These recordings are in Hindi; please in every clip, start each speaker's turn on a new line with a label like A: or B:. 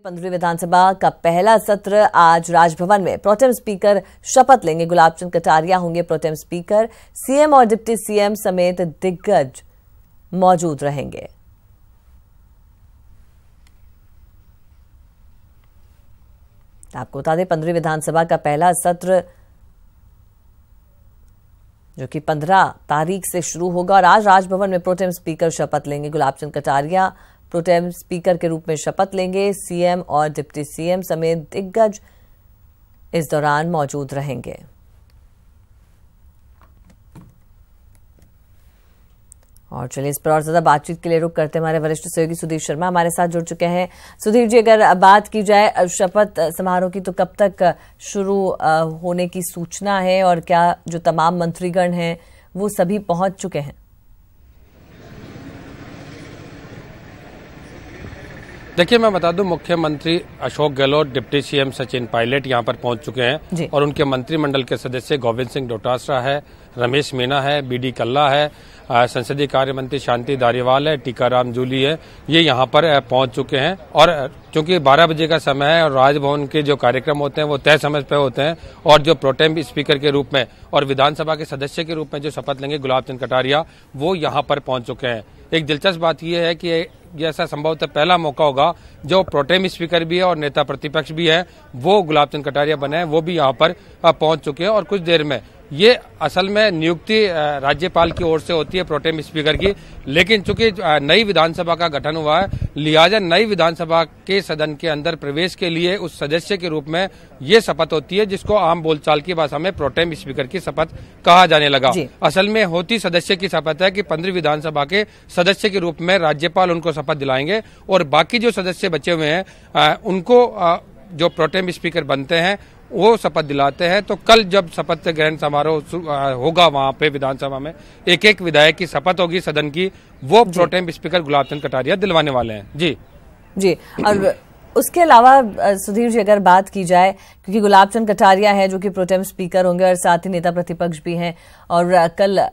A: 15वीं विधानसभा का पहला सत्र आज राजभवन में प्रोटेम स्पीकर शपथ लेंगे। गुलाब चंद कटारिया होंगे प्रोटेम स्पीकर। सीएम और डिप्टी सीएम समेत दिग्गज मौजूद रहेंगे। आपको बता दें 15वीं विधानसभा का पहला सत्र जो कि 15 तारीख से शुरू होगा और आज राजभवन में प्रोटेम स्पीकर शपथ लेंगे। गुलाब चंद कटारिया प्रोटेम स्पीकर के रूप में शपथ लेंगे। सीएम और डिप्टी सीएम समेत दिग्गज इस दौरान मौजूद रहेंगे। और चलिए इस पर और ज्यादा बातचीत के लिए रुख करते हैं हमारे वरिष्ठ सहयोगी सुधीर शर्मा हमारे साथ जुड़ चुके हैं। सुधीर जी, अगर बात की जाए शपथ समारोह की तो कब तक शुरू होने की सूचना है और क्या जो तमाम मंत्रीगण हैं वो सभी पहुंच चुके हैं?
B: देखिए, मैं बता दूं, मुख्यमंत्री अशोक गहलोत, डिप्टी सीएम सचिन पायलट यहां पर पहुंच चुके हैं और उनके मंत्रिमंडल के सदस्य गोविंद सिंह डोटासरा है, रमेश मीना है, बीडी कल्ला है, संसदीय कार्य मंत्री शांति धारीवाल है, टीकाराम जूली है, ये यहां पर पहुंच चुके हैं। और क्योंकि 12 बजे का समय है और राजभवन के जो कार्यक्रम होते हैं वो तय समय पर होते हैं और जो प्रोटेम स्पीकर के रूप में और विधानसभा के सदस्य के रूप में जो शपथ लेंगे गुलाब चंद कटारिया, वो यहां पर पहुंच चुके हैं। एक दिलचस्प बात यह है कि ये ऐसा संभवतः पहला मौका होगा जो प्रोटेम स्पीकर भी है और नेता प्रतिपक्ष भी है वो गुलाब चंद कटारिया बने हैं, वो भी यहाँ पर पहुंच चुके हैं। और कुछ देर में ये असल में नियुक्ति राज्यपाल की ओर से होती है प्रोटेम स्पीकर की, लेकिन चूंकि नई विधानसभा का गठन हुआ है लिहाजा नई विधानसभा के सदन के अंदर प्रवेश के लिए उस सदस्य के रूप में ये शपथ होती है जिसको आम बोलचाल की भाषा में प्रोटेम स्पीकर की शपथ कहा जाने लगा। असल में होती सदस्य की शपथ है कि 15वीं विधानसभा के सदस्य के रूप में राज्यपाल उनको शपथ दिलाएंगे और बाकी जो सदस्य बचे हुए हैं उनको जो प्रोटेम स्पीकर बनते हैं वो शपथ दिलाते हैं। तो कल जब शपथ ग्रहण समारोह होगा वहां पे विधानसभा में एक एक विधायक की शपथ होगी सदन की, वो प्रोटेम स्पीकर गुलाब चंद कटारिया दिलवाने वाले हैं। जी। और
A: उसके अलावा सुधीर जी, अगर बात की जाए, क्योंकि गुलाब चंद कटारिया है जो कि प्रोटेम स्पीकर होंगे और साथ ही नेता प्रतिपक्ष भी हैं, और कल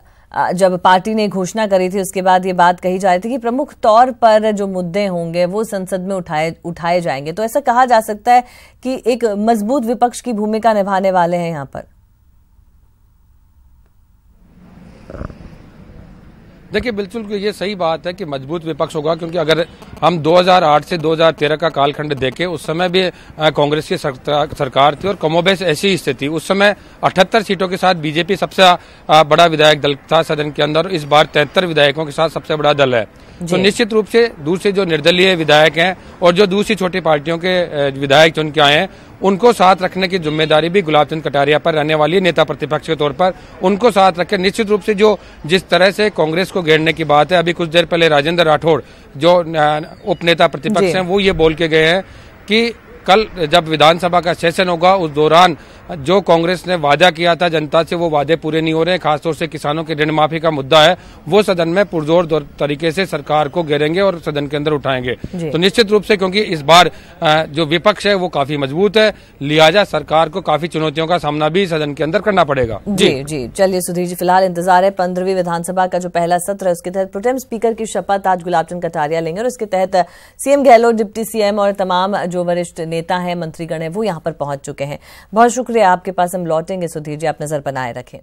A: जब पार्टी ने घोषणा करी थी उसके बाद ये बात कही जा रही थी कि प्रमुख तौर पर जो मुद्दे होंगे वो संसद में उठाए जाएंगे, तो ऐसा कहा जा सकता है कि एक मजबूत विपक्ष की भूमिका निभाने वाले हैं यहाँ पर?
B: देखिए, बिल्कुल ये सही बात है कि मजबूत विपक्ष होगा, क्योंकि अगर हम 2008 से 2013 का कालखंड देखें उस समय भी कांग्रेस की सरकार थी और कमोबेश ऐसी स्थिति। उस समय 78 सीटों के साथ बीजेपी सबसे बड़ा विधायक दल था सदन के अंदर, इस बार 73 विधायकों के साथ सबसे बड़ा दल है। तो निश्चित रूप से दूसरे जो निर्दलीय विधायक हैं और जो दूसरी छोटी पार्टियों के विधायक चुन के आए हैं उनको साथ रखने की जिम्मेदारी भी गुलाब चंद कटारिया पर रहने वाली है। नेता प्रतिपक्ष के तौर पर उनको साथ रखे निश्चित रूप से जो जिस तरह से कांग्रेस को घेरने की बात है, अभी कुछ देर पहले राजेंद्र राठौड़ जो उप नेता प्रतिपक्ष हैं वो ये बोल के गए हैं कि कल जब विधानसभा का सेशन होगा उस दौरान जो कांग्रेस ने वादा किया था जनता से वो वादे पूरे नहीं हो रहे हैं, खासतौर से किसानों के ऋण माफी का मुद्दा है वो सदन में पुरजोर तरीके से सरकार को घेरेंगे और सदन के अंदर उठाएंगे। तो निश्चित रूप से क्योंकि इस बार जो विपक्ष है वो काफी मजबूत है, लिहाजा सरकार को काफी चुनौतियों का सामना भी सदन के अंदर करना पड़ेगा।
A: जी। चलिए सुधीर जी, फिलहाल इंतजार है 15वीं विधानसभा का जो पहला सत्र है उसके तहत प्रोटेम स्पीकर की शपथ आज गुलाब चंद कटारिया लेंगे और इसके तहत सीएम गहलोत, डिप्टी सीएम और तमाम जो वरिष्ठ नेता है, मंत्रीगण है, वो यहाँ पर पहुंच चुके हैं। बहुत शुक्रिया आपके पास, हम लौटेंगे सुधीर जी, आप नजर बनाए रखें।